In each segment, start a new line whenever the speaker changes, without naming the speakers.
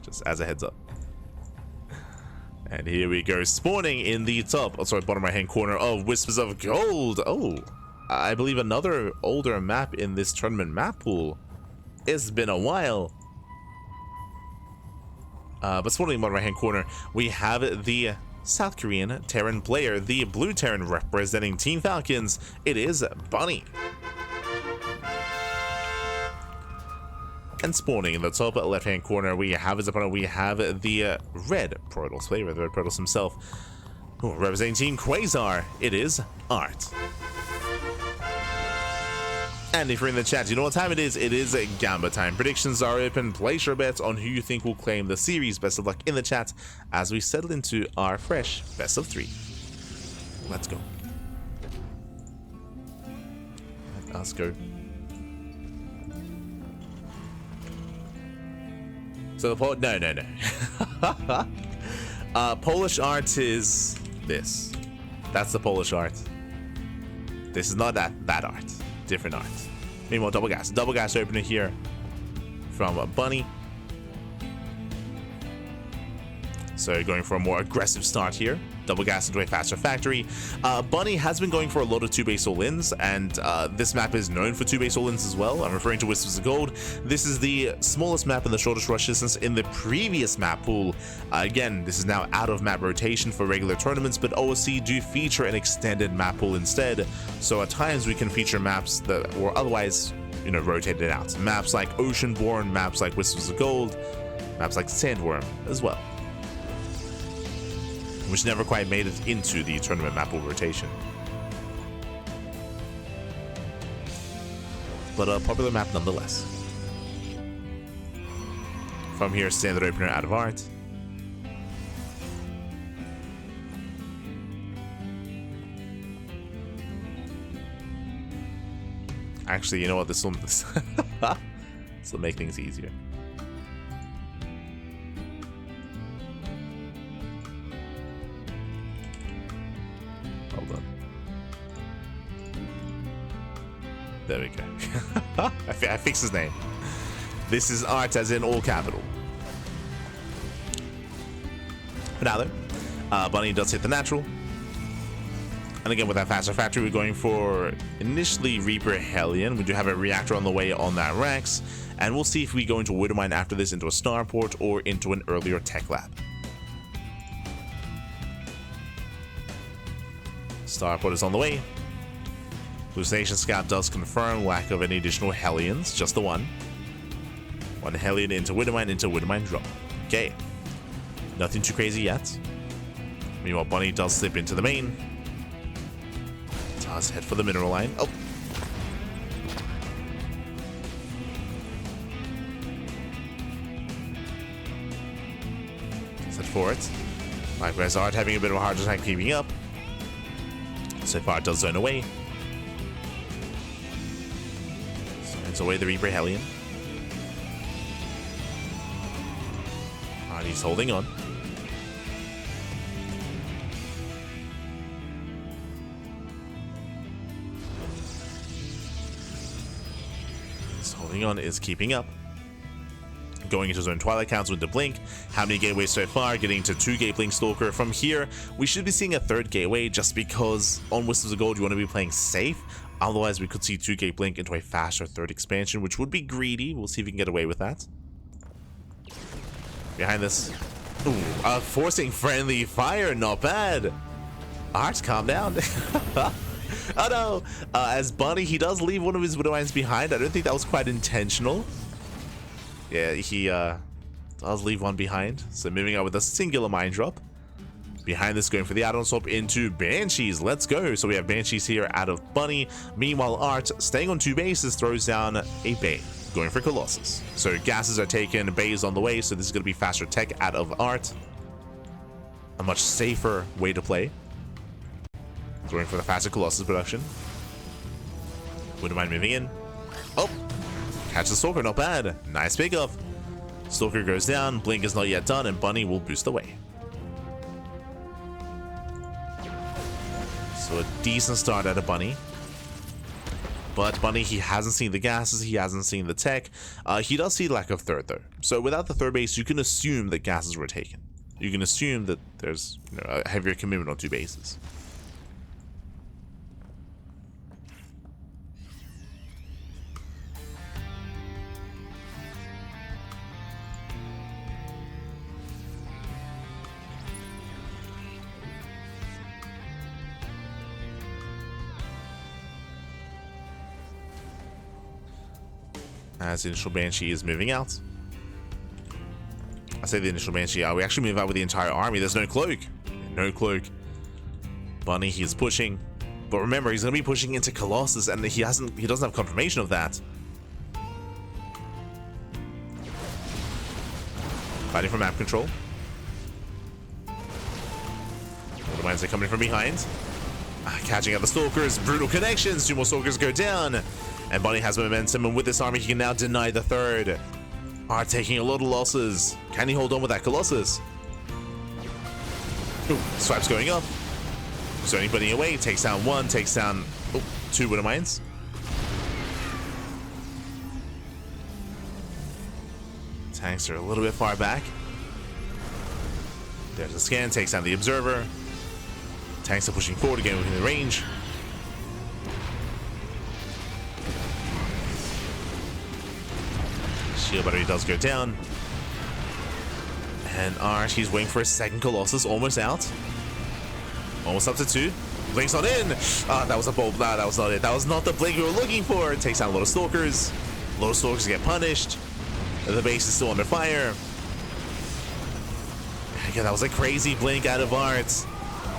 just as a heads up. And here we go, spawning in the top, bottom right hand corner of Whispers of Gold. Oh, I believe another older map in this tournament map pool. It's been a while. But spawning in bottom right hand corner, we have the South Korean Terran player, the blue Terran representing Team Falcons. It is Bunny. And spawning in the top left-hand corner, we have his opponent. We have the red Protoss player, the red Protoss himself, representing Team Quasar. It is Art. And if you're in the chat, you know what time it is? It is Gamba time. Predictions are open. Place your bets on who you think will claim the series. Best of luck in the chat as we settle into our fresh best of 3. Let's go. Let's go. So the no. Polish art is this. That's the Polish art. This is not that art. Different art. Meanwhile, double gas opener here from Bunny. So going for a more aggressive start here. Double gas into a faster factory. Bunny has been going for a lot of 2-base all-ins, and this map is known for 2-base all-ins as well. I'm referring to Whispers of Gold. This is the smallest map and the shortest rush distance in the previous map pool. Again, this is now out of map rotation for regular tournaments, but OSC do feature an extended map pool instead. So at times we can feature maps that were otherwise, rotated out. Maps like Oceanborn, maps like Whispers of Gold, maps like Sandworm as well, which never quite made it into the tournament map pool rotation. But a popular map nonetheless. From here, standard opener out of Art. Actually, you know what? This will make things easier. Hold on. There we go. I fixed his name. This is Art, as in all capital. But now though, Bunny does hit the natural. And again, with that faster factory, we're going for initially Reaper Hellion. We do have a reactor on the way on that Rex. And we'll see if we go into Widow Mine after this, into a starport, or into an earlier tech lab. Starport is on the way. Hallucination Scout does confirm lack of any additional Hellions, just the one. One Hellion into Widow Mine drop. Okay. Nothing too crazy yet. Meanwhile, Bunny does slip into the main. Does head for the mineral line. Oh. Set for it. Likewise, Art having a bit of a hard time keeping up. So far, it does zone away. Zones away the Reaper Hellion. He's holding on. He's holding on, is keeping up. Going into Zone Twilight Council with the Blink. How many gateways so far? Getting to 2 gate Blink Stalker. From here, we should be seeing a 3rd gateway, just because on Whispers of Gold you want to be playing safe. Otherwise, we could see 2 gate Blink into a faster 3rd expansion, which would be greedy. We'll see if we can get away with that. Behind this. Ooh, forcing friendly fire, not bad. Art, calm down. Oh no. As Bunny, he does leave one of his Widow Mines behind. I don't think that was quite intentional. Yeah, he does leave one behind. So moving on with a singular mine drop. Behind this, going for the add-on swap into Banshees. Let's go. So we have Banshees here out of Bunny. Meanwhile, Art, staying on 2 bases, throws down a Bay. Going for Colossus. So gases are taken, Bay is on the way, so this is going to be faster tech out of Art. A much safer way to play. Going for the faster Colossus production. Wouldn't mind moving in. Oh! Catch the Stalker, not bad. Nice pickup. Stalker goes down, Blink is not yet done, and Bunny will boost away. So a decent start out of Bunny. But Bunny, he hasn't seen the gases, he hasn't seen the tech. He does see lack of third though. So without the third base, you can assume that gases were taken. You can assume that there's a heavier commitment on 2 bases. As the initial Banshee is moving out. I say the initial Banshee, we actually move out with the entire army. There's no cloak. No cloak. Bunny, he's pushing. But remember, he's going to be pushing into Colossus, and he doesn't have confirmation of that. Fighting for map control. The mines are coming from behind. Catching out the Stalkers. Brutal connections. 2 more Stalkers go down. And Bunny has momentum, and with this army, he can now deny the third. Art taking a lot of losses. Can he hold on with that Colossus? Ooh, swipes going up. So anybody away, takes down 1, takes down 2 Widow Mines. Tanks are a little bit far back. There's a scan, takes down the Observer. Tanks are pushing forward again within the range. Shield battery does go down. And Art, he's waiting for a second Colossus, almost out. Almost up to 2. Blink's not in. That was a bolt. Nah, that was not it. That was not the blink we were looking for. It takes out a lot of Stalkers. A lot of Stalkers get punished. The base is still under fire. Again, that was a crazy blink out of Art.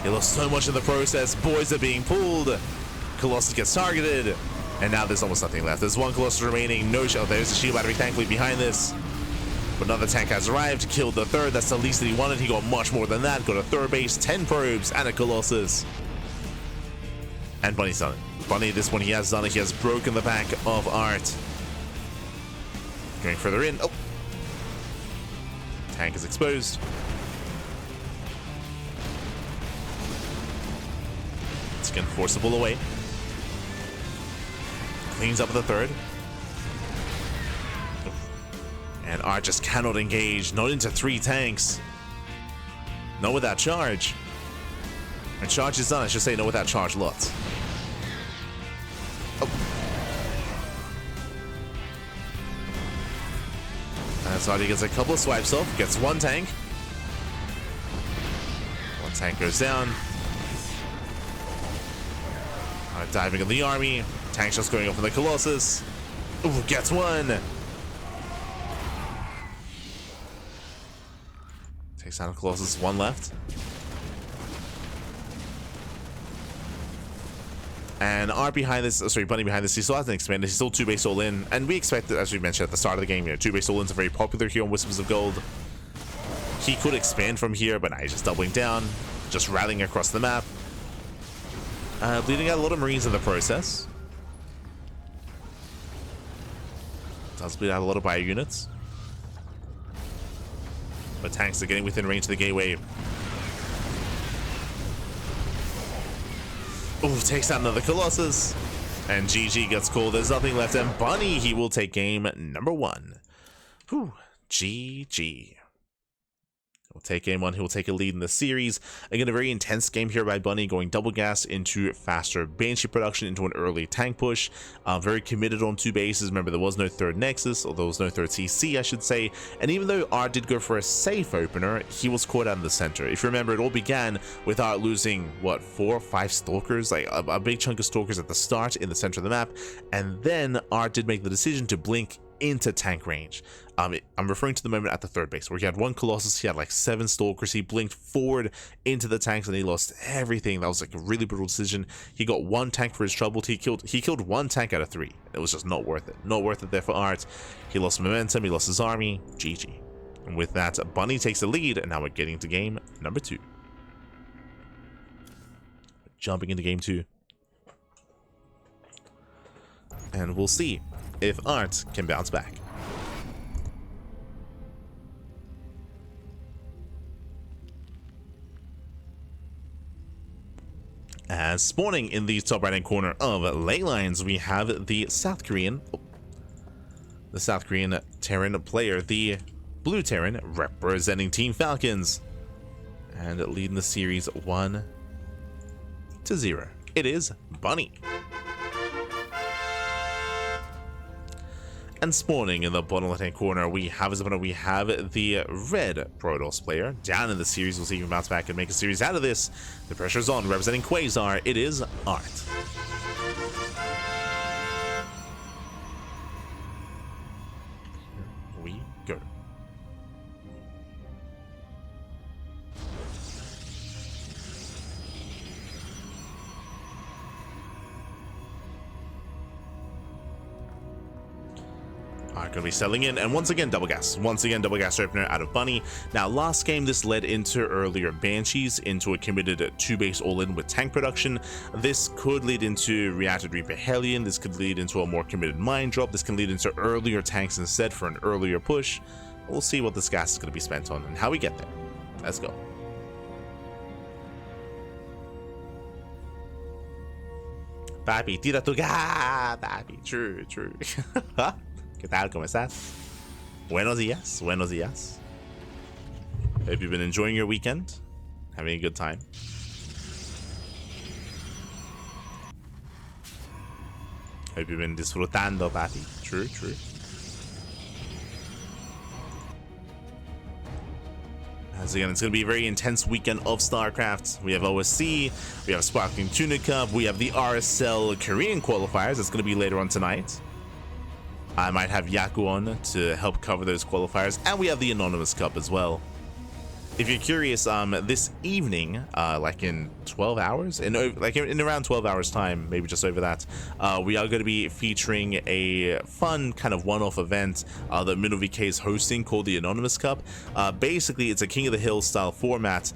He lost so much in the process. Boys are being pulled. Colossus gets targeted. And now there's almost nothing left. There's 1 Colossus remaining. No shell. There's a shield battery thankfully behind this. But another tank has arrived. Killed the third. That's the least that he wanted. He got much more than that. Got a third base, 10 probes, and a Colossus. And Bunny's done it. Bunny, this one, he has done it. He has broken the back of Art. Going further in. Oh. Tank is exposed. It's going to force the bull away. Cleans up the third. And Art just cannot engage. Not into 3 tanks. Not with that charge. And charge is done. I should say no with that charge lots. Oh. And Sardi gets a couple of swipes off. Gets 1 tank. 1 tank goes down. Diving in the army. Tank shots going off in the Colossus. Ooh, gets 1. Takes down Colossus. 1 left. And Art behind this, sorry, Bunny behind this, he still hasn't expanded. He's still 2 base all in. And we expected, as we mentioned at the start of the game, 2 base all ins are very popular here on Whispers of Gold. He could expand from here, but now he's just doubling down, just rallying across the map. Bleeding out a lot of Marines in the process. Does bleed out a lot of bio units. But tanks are getting within range of the gateway. Oh, takes out another Colossus. And GG gets called. There's nothing left. And Bunny, he will take game number 1. Whew. GG. He'll take game 1. He will take a lead in the series. Again, a very intense game here by Bunny, going double gas into faster Banshee production, into an early tank push. Very committed on 2 bases. Remember, there was no third Nexus, or there was no third CC, I should say. And even though Art did go for a safe opener, he was caught out in the center. If you remember, it all began with Art losing, what, 4 or 5 Stalkers? Like a big chunk of Stalkers at the start in the center of the map. And then Art did make the decision to blink into tank range. I'm referring to the moment at the third base where he had 1 Colossus, he had like 7 Stalkers, he blinked forward into the tanks and he lost everything. That was like a really brutal decision. He got 1 tank for his trouble. He killed 1 tank out of 3. It was just not worth it. Not worth it there for Art. He lost momentum, he lost his army. GG. And with that, Bunny takes the lead, and now we're getting to game number 2. Jumping into game 2. And we'll see if Art can bounce back. As spawning in the top right hand corner of ley lines, we have the South Korean Terran player, the Blue Terran, representing Team Falcons, and leading the series 1-0. It is Bunny. And spawning in the bottom left hand corner, we have the red Protoss player down in the series. We'll see if he can bounce back and make a series out of this. The pressure's on, representing Quasar. It is Art. Here we go. Going to be settling in, and once again double gas opener out of Bunny. Now last game this led into earlier Banshees, into a committed 2-base all-in with tank production. This could lead into reacted Reaper Hellion, this could lead into a more committed mine drop, this can lead into earlier tanks instead for an earlier push. We'll see what this gas is going to be spent on and how we get there. Let's go. Papi, tira tu papi, true. ¿Qué tal? ¿Cómo estás? Buenos días. Hope you've been enjoying your weekend, having a good time. Hope you've been disfrutando, papi. True. As again, it's going to be a very intense weekend of StarCraft. We have OSC, we have Sparkling Tuna Cup, we have the RSL Korean qualifiers. That's going to be later on tonight. I might have Yaku on to help cover those qualifiers, and we have the Anonymous Cup as well. If you're curious, this evening, like in 12 hours, in around 12 hours time, maybe just over that, we are going to be featuring a fun kind of one-off event that MinnowVK is hosting called the Anonymous Cup. Basically, it's a King of the Hill style format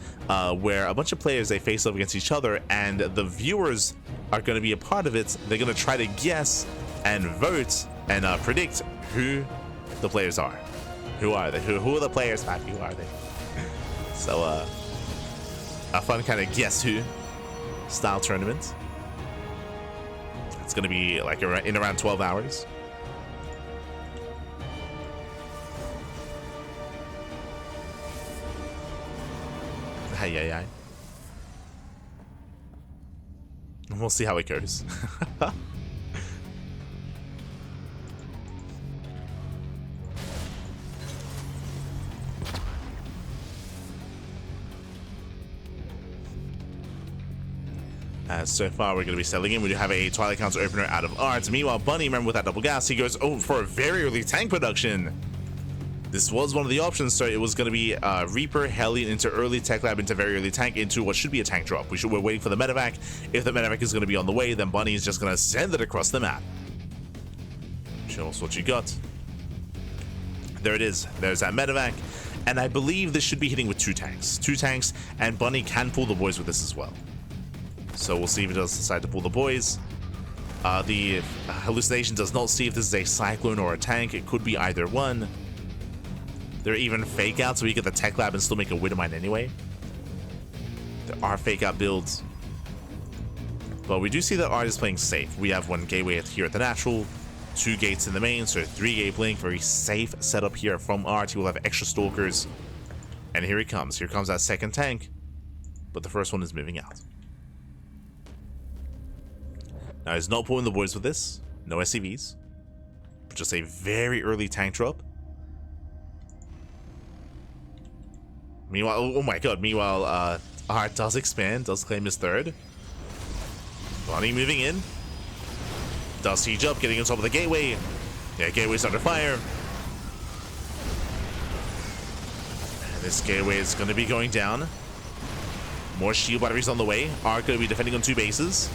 where a bunch of players, they face off against each other, and the viewers are going to be a part of it. They're going to try to guess and vote and predict who the players are. Who are they? Who are the players, Papi? Who are they? So, a fun kind of guess who style tournament. It's gonna be like in around 12 hours. Hey. We'll see how it goes. So far, we're going to be settling in. We do have a Twilight Council opener out of Arts. Meanwhile, Bunny, remember with that double gas, he goes for a very early tank production. This was one of the options, so it was going to be Reaper, Hellion into early tech lab, into very early tank, into what should be a tank drop. We're waiting for the medevac. If the medevac is going to be on the way, then Bunny is just going to send it across the map. Show us what you got. There it is. There's that medevac. And I believe this should be hitting with two tanks, and Bunny can pull the boys with this as well. So we'll see if it does decide to pull the boys. The hallucination does not see if this is a cyclone or a tank. It could be either one. There are even fake outs, so you get the tech lab and still make a Widowmine anyway. There are fake out builds. But we do see that Art is playing safe. We have one gateway here at the natural, 2 gates in the main, so 3-gate blink. Very safe setup here from Art. He will have extra stalkers. And here he comes. Here comes that second tank. But the first one is moving out. Now, he's not pulling the boys with this. No SCVs. But just a very early tank drop. Meanwhile, oh my god. Meanwhile, Art does expand. Does claim his third. Bunny moving in. Does siege up, getting on top of the gateway. Yeah, gateway's under fire. And this gateway is going to be going down. More shield batteries on the way. Art going to be defending on 2 bases.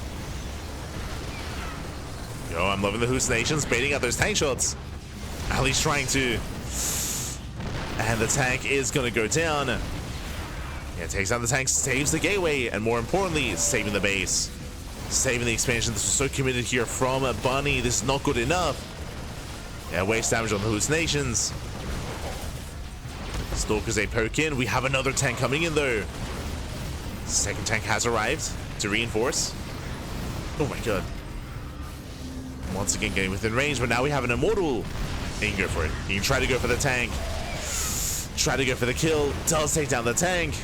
Yo, I'm loving the hallucinations, baiting out those tank shots. At least trying to. And the tank is going to go down. Yeah, takes out the tank, saves the gateway, and more importantly, saving the base. Saving the expansion. This was so committed here from Bunny. This is not good enough. Yeah, waste damage on the hallucinations. Stalkers, they poke in. We have another tank coming in, though. Second tank has arrived. to reinforce. Oh my god. Once again getting within range, but now we have an immortal. He can go for it. He can try to go for the tank. Try to go for the kill. Does take down the tank.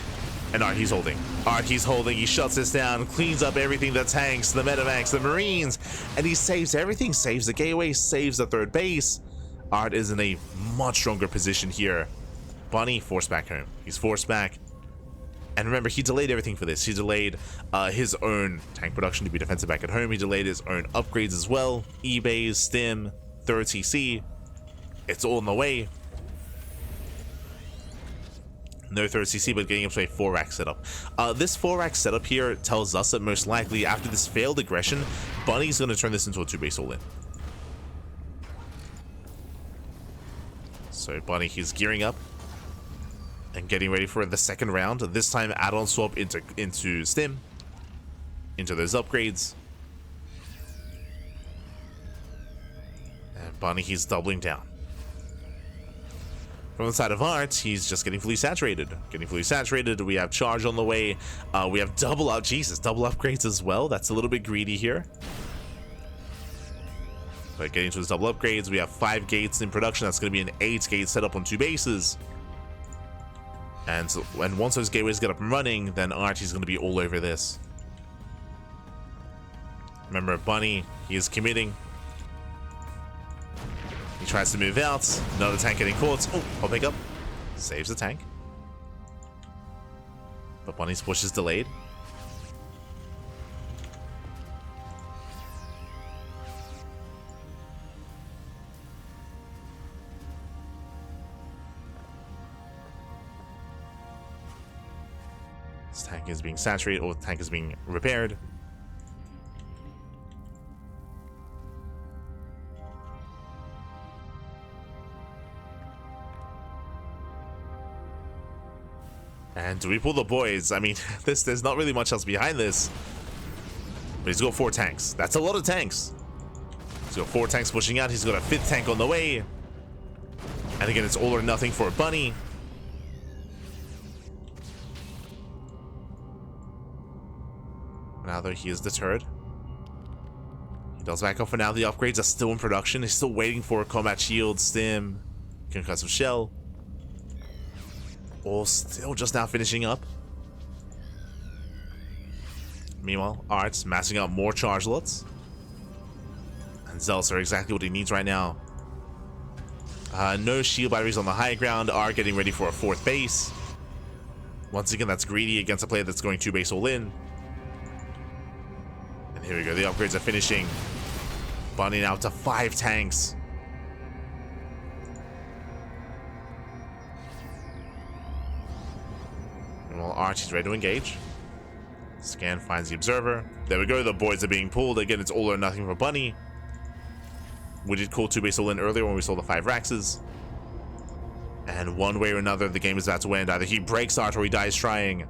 And Art, he's holding. Art, he's holding. He shuts this down. Cleans up everything. The tanks, the medevacs, the marines. And he saves everything. Saves the gateway. Saves the third base. Art is in a much stronger position here. Bunny forced back home. He's forced back. And remember, he delayed everything for this. He delayed his own tank production to be defensive back at home. He delayed his own upgrades as well. E-bays, stim, third CC. It's all in the way. No third CC, but getting up to a 4-rack setup. This 4-rack setup here tells us that most likely after this failed aggression, Bunny's going to turn this into a 2-base all-in. So Bunny, he's gearing up and getting ready for the second round. This time add-on swap into stim, into those upgrades. And Bunny, he's doubling down. From the side of Art, he's just getting fully saturated. We have charge on the way. We have double upgrades as well. That's a little bit greedy here. But getting to his double upgrades, we have 5 gates in production. That's going to be an 8-gate setup on 2 bases. And once those gateways get up and running, then Archie's going to be all over this. Remember, Bunny, he is committing. He tries to move out. Another tank getting caught. Oh, I'll pick up. Saves the tank. But Bunny's push is delayed. This tank is being saturated, or the tank is being repaired. And do we pull the boys? I mean, there's not really much else behind this. But he's got 4 tanks. That's a lot of tanks. He's got 4 tanks pushing out. He's got a 5th tank on the way. And again, it's all or nothing for Bunny. Now, though, he is deterred. He does back up for now. The upgrades are still in production. He's still waiting for a combat shield, stim, concussive shell. All still just now finishing up. Meanwhile, Art's massing out more charge lots. And Zealots are exactly what he needs right now. No shield batteries on the high ground. Art getting ready for a 4th base. Once again, that's greedy against a player that's going 2-base all in. And here we go. The upgrades are finishing. Bunny now to 5 tanks. Well, Archie's ready to engage. Scan finds the observer. There we go. The boys are being pulled. Again, it's all or nothing for Bunny. We did call 2-base all in earlier when we saw the 5 Raxes. And one way or another, the game is about to end. Either he breaks Art or he dies trying.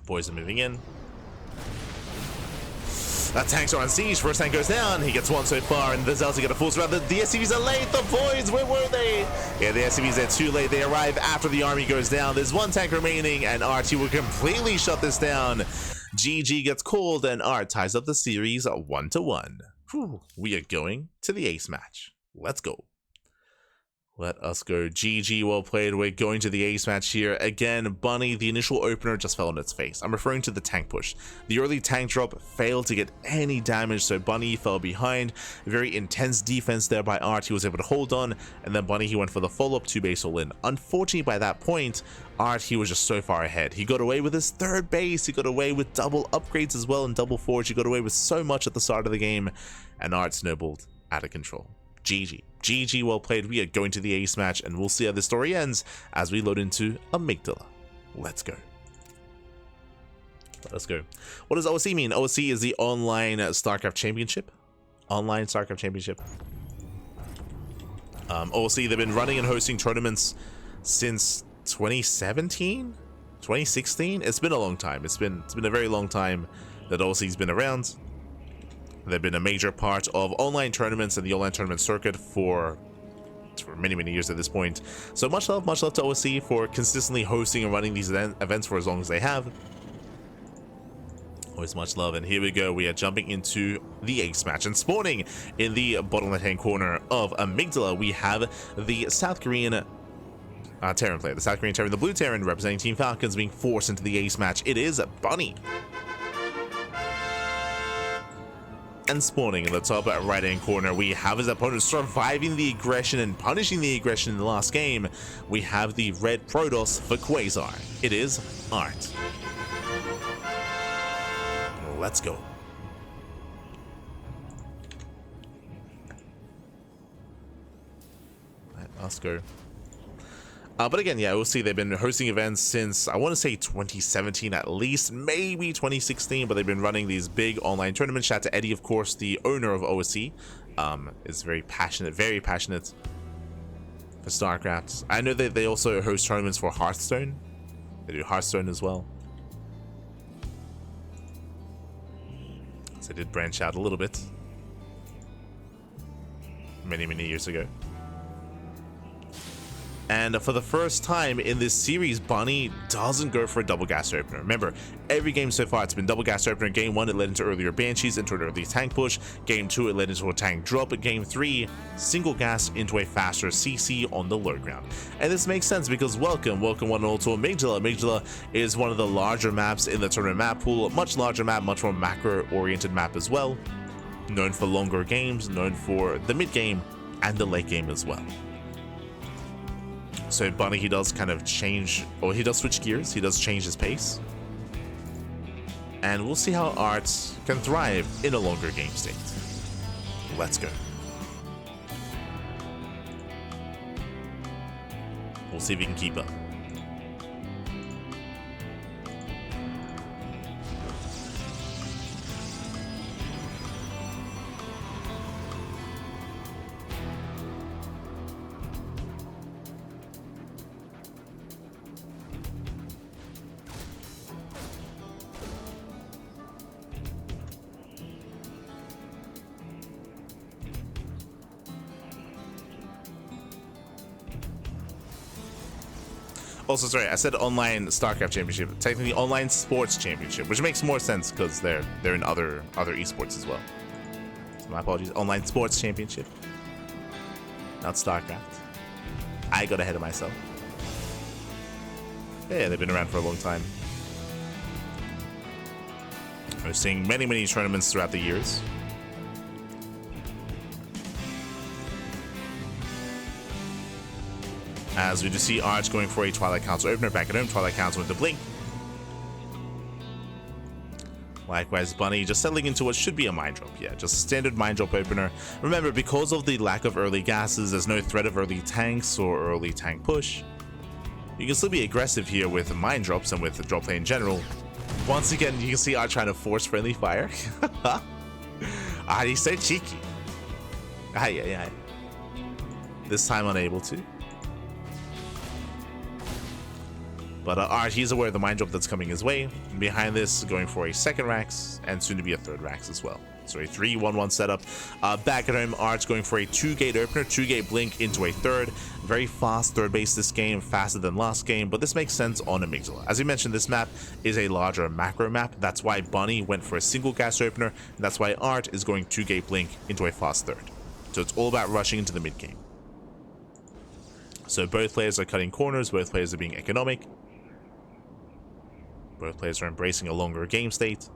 Boys are moving in. That tanks are on siege. First tank goes down. He gets 1 so far, and the Zealots get a full surround. The SCVs are late. The boys, where were they? Yeah, the SCVs are too late. They arrive after the army goes down. There's 1 tank remaining, and Archie will completely shut this down. GG gets called, and Art ties up the series 1-1. We are going to the ace match. Let's go. Let us go. GG, well played. We're going to the ace match here. Again, Bunny, the initial opener just fell on its face. I'm referring to the tank push. The early tank drop failed to get any damage, so Bunny fell behind. Very intense defense there by Art. He was able to hold on, and then Bunny, he went for the follow-up 2-base all-in. Unfortunately, by that point, Art, he was just so far ahead. He got away with his 3rd base. He got away with double upgrades as well and double forge. He got away with so much at the start of the game, and Art snowballed out of control. GG. GG, well played. We are going to the ace match, and we'll see how the story ends as we load into Amygdala. Let's go. Let's go. What does OSC mean? OSC is the online StarCraft Championship. Online StarCraft Championship. OSC, they've been running and hosting tournaments since 2017? 2016? It's been a long time. It's been a very long time that OSC's been around. They've been a major part of online tournaments and the online tournament circuit for for many, many years at this point. So much love to OSC for consistently hosting and running these events for as long as they have. Always much love. And here we go. We are jumping into the ace match and spawning in the bottom left-hand corner of Amygdala. We have the South Korean Terran player, the South Korean Terran, the blue Terran representing Team Falcons, being forced into the ace match. It is Bunny. And spawning in the top right-hand corner, we have his opponent surviving the aggression and punishing the aggression in the last game. We have the red Protoss for Quasar. It is Art. Let's go. Let's go. But again, yeah, we'll see they've been hosting events since, I want to say 2017 at least, maybe 2016, but they've been running these big online tournaments. Shout out to Eddie, of course, the owner of OSC. Is very passionate for StarCraft. I know that they also host tournaments for Hearthstone. They do Hearthstone as well. So they did branch out a little bit. Many, many years ago. And for the first time in this series, Bunny doesn't go for a double gas opener. Remember, every game so far, it's been double gas opener. Game 1, it led into earlier Banshees, into an early tank push. Game 2, it led into a tank drop. Game 3, single gas into a faster CC on the low ground. And this makes sense because welcome one and all to Amygdala. Amygdala is one of the larger maps in the tournament map pool. Much larger map, much more macro-oriented map as well. Known for longer games, known for the mid-game and the late game as well. So Bunny, he does kind of change, or he does switch gears, he does change his pace. And we'll see how Art can thrive in a longer game state. Let's go. We'll see if he can keep up. Also, sorry, I said online StarCraft Championship. Technically, online sports championship, which makes more sense because they're in other esports as well. So my apologies. Online sports championship, not StarCraft. I got ahead of myself. Yeah, they've been around for a long time. We're seeing many, many tournaments throughout the years. As we just see Arch going for a Twilight Council opener back at home. Twilight Council with the blink. Likewise, Bunny just settling into what should be a mine drop. Yeah, just a standard mine drop opener. Remember, because of the lack of early gases, there's no threat of early tanks or early tank push. You can still be aggressive here with mine drops and with the drop play in general. Once again, you can see Arch trying to force friendly fire. He's so cheeky. Yeah. This time unable to. But Art, he's aware of the mine drop that's coming his way. Behind this, going for a second Rax, and soon to be a third Rax as well. So a 3-1-1 setup. Back at home, Art's going for a 2-gate opener, 2-gate blink into a third. Very fast third base this game, faster than last game, but this makes sense on Amygdala. As we mentioned, this map is a larger macro map. That's why Bunny went for a single gas opener, and that's why Art is going 2-gate blink into a fast third. So it's all about rushing into the mid game. So both players are cutting corners, both players are being economic. Both players are embracing a longer game state.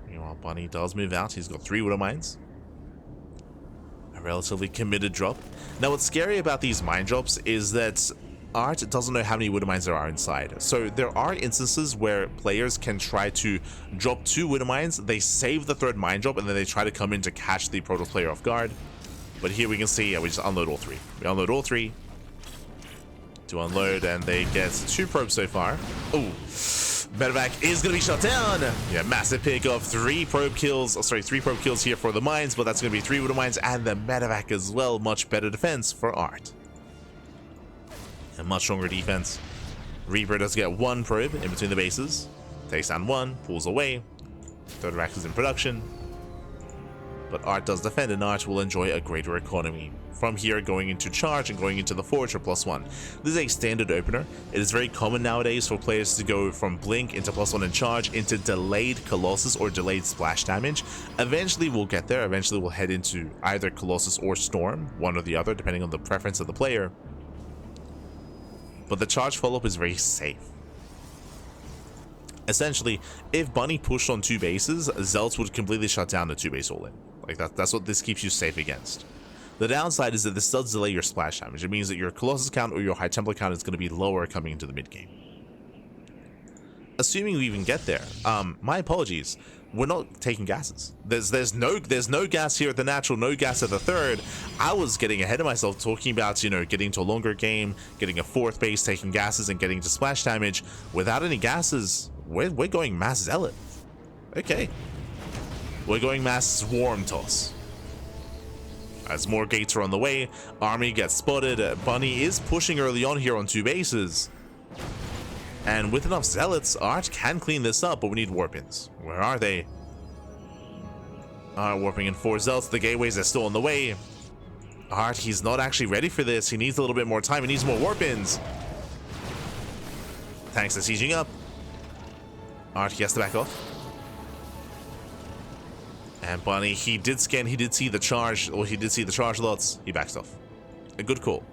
Meanwhile, Bunny does move out. He's got 3 Widow Mines. A relatively committed drop. Now, what's scary about these mine drops is that Art doesn't know how many Widow Mines there are inside. So there are instances where players can try to drop 2 Widow Mines. They save the third mine drop, and then they try to come in to catch the Protoss player off guard. But here we can see, we just unload all 3. We unload all 3. To unload, and they get 2 probes so far. Oh, Medevac is going to be shut down. Yeah, massive pick of 3 probe kills. Oh, sorry, 3 probe kills here for the mines, but that's going to be 3 Widow Mines and the Medevac as well. Much better defense for Art. And much stronger defense. Reaper does get 1 probe in between the bases. Takes down 1, pulls away. Third Rax is in production. but Art does defend, and Art will enjoy a greater economy. From here, going into charge and going into the forge for +1. This is a standard opener. It is very common nowadays for players to go from blink into +1 and charge into delayed Colossus or delayed splash damage. Eventually we'll get there. Eventually we'll head into either Colossus or Storm, one or the other, depending on the preference of the player. But the charge follow-up is very safe. Essentially, if Bunny pushed on 2 bases, Zelts would completely shut down the 2-base all-in. Like that's what this keeps you safe against. The downside is that this does delay your splash damage. It means that your Colossus count or your High Templar count is going to be lower coming into the mid-game. Assuming we even get there, my apologies, we're not taking gases. There's no gas here at the natural, no gas at the third. I was getting ahead of myself talking about, you know, getting to a longer game, getting a 4th base, taking gases, and getting to splash damage. Without any gases, we're going mass Zealot. Okay. We're going mass Swarm Toss. As more gates are on the way, Army gets spotted. Bunny is pushing early on here on 2 bases. And with enough Zealots, Art can clean this up, but we need Warpins. Where are they? Warping in 4 Zealots. The gateways are still on the way. Art, he's not actually ready for this. He needs a little bit more time. He needs more Warpins. Tanks are sieging up. Art, he has to back off. And Bunny, he did scan, he did see the charge, or he did see the charge lots. He backs off. A good call.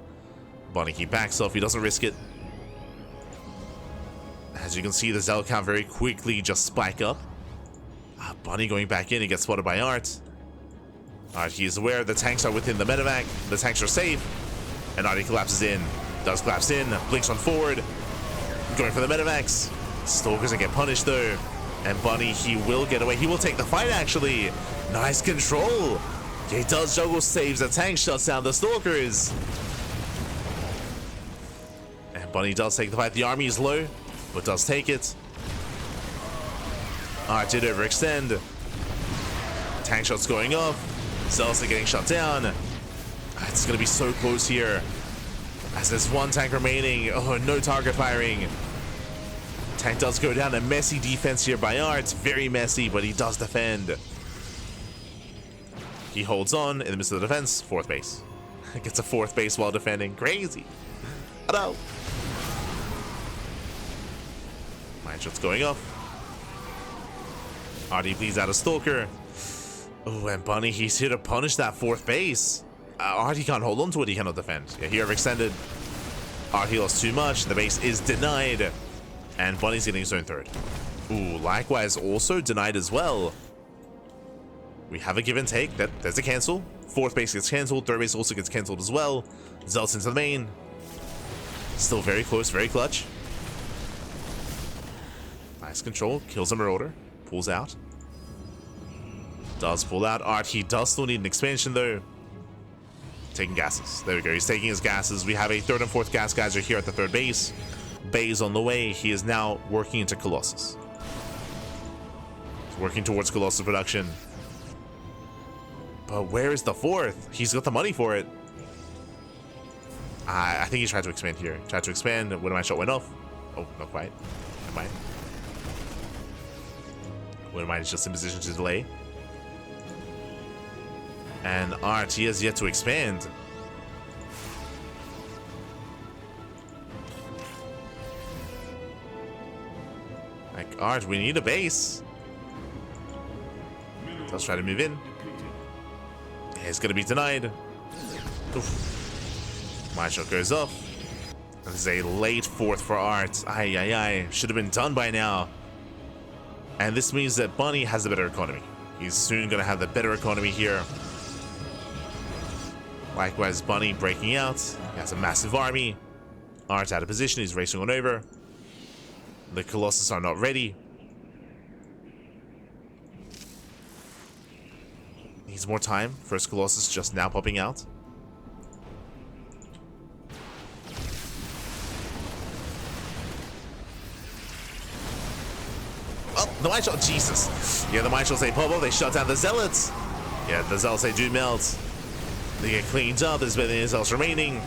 Bunny, he backs off, he doesn't risk it. As you can see, the Zealot count very quickly just spike up. Bunny going back in, he gets spotted by Art. Art, he is aware the tanks are within the medevac, the tanks are safe. And Art, he collapses in. Does collapse in, blinks on forward. Going for the medevacs. Stalkers and get punished though. And Bunny, he will get away. He will take the fight, actually. Nice control. He does juggle saves. The tank shuts down the Stalkers. And Bunny does take the fight. The army is low, but does take it. Art did overextend. Tank shots going off. Zealots are getting shut down. It's going to be so close here. As there's 1 tank remaining. Oh, no target firing. Tank does go down. A messy defense here by Art. Very messy, but he does defend. He holds on in the midst of the defense. 4th base. Gets a 4th base while defending. Crazy. Oh no. Mine shot's going off. Artie bleeds out a Stalker. Oh, and Bunny, he's here to punish that 4th base. Artie can't hold on to it. He cannot defend. Yeah, he overextended. Artie lost too much. The base is denied. And Bunny's getting his own 3rd. Ooh, likewise also denied as well. We have a give and take. There's a cancel. 4th base gets canceled. 3rd base also gets canceled as well. Zealots into the main. Still very close, very clutch. Nice control. Kills a Marauder. Pulls out. Does pull out. Art, he does still need an expansion though. Taking gases. There we go. He's taking his gases. We have a 3rd and 4th gas geyser here at the 3rd base. Bay's on the way. He is now working into Colossus. He's working towards Colossus production. But where is the 4th? He's got the money for it. I think he tried to expand here. Tried to expand. When my shot went off. Oh, not quite. Never mind. When mine is just in position to delay. And Art, he has yet to expand. Like, Art, we need a base. Let's try to move in. It's gonna be denied. Oof. My shot goes off. This is a late 4th for Art. Aye. Should have been done by now. And this means that Bunny has a better economy. He's soon gonna have the better economy here. Likewise, Bunny breaking out. He has a massive army. Art out of position. He's racing on over. The Colossus are not ready. Needs more time. First Colossus just now popping out. Oh, the mine shot. Jesus. Yeah, the mine shots they pop up. They shut down the Zealots. Yeah, the Zealots they do melt. They get cleaned up. There's barely anything else remaining.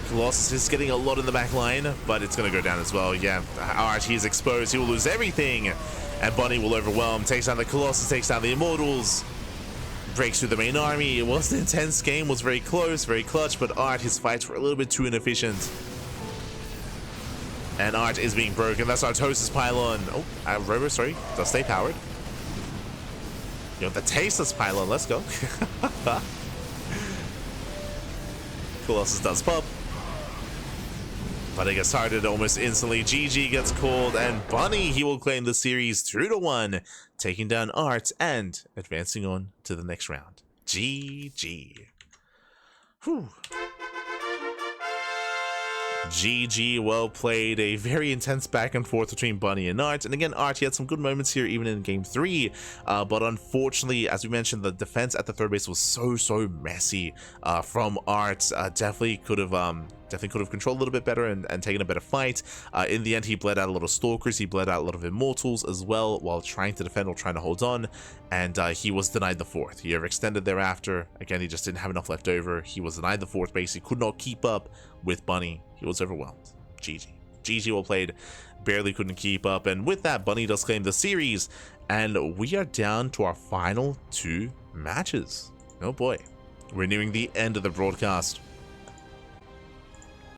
Colossus is getting a lot in the back line, but it's going to go down as well. Yeah, Art, he's exposed. He will lose everything. And Bunny will overwhelm. Takes down the Colossus, takes down the Immortals. breaks through the main army. It was an intense game, was very close, very clutch, but Art, his fights were a little bit too inefficient. And Art is being broken. That's Artosis pylon. Oh, Robo, sorry, does stay powered. You know, the tasteless pylon, let's go. Colossus does pop. But it gets targeted almost instantly. GG gets called, and Bunny, he will claim the series 3-1, taking down Art and advancing on to the next round. GG. Whew. GG, well played. A very intense back and forth between Bunny and Art. And again, Art, he had some good moments here even in game 3. But unfortunately, as we mentioned, the defense at the third base was so messy from Art. Definitely could have controlled a little bit better and taken a better fight. In the end, he bled out a lot of Stalkers, he bled out a lot of Immortals as well while trying to defend or trying to hold on, and he was denied the fourth. He overextended thereafter. Again, he just didn't have enough left over. He was denied the fourth base. He could not keep up with Bunny. He was overwhelmed. GG. GG, well played. Barely couldn't keep up, and with that, Bunny does claim the series, and we are down to our final 2 matches. Oh boy. We're nearing the end of the broadcast.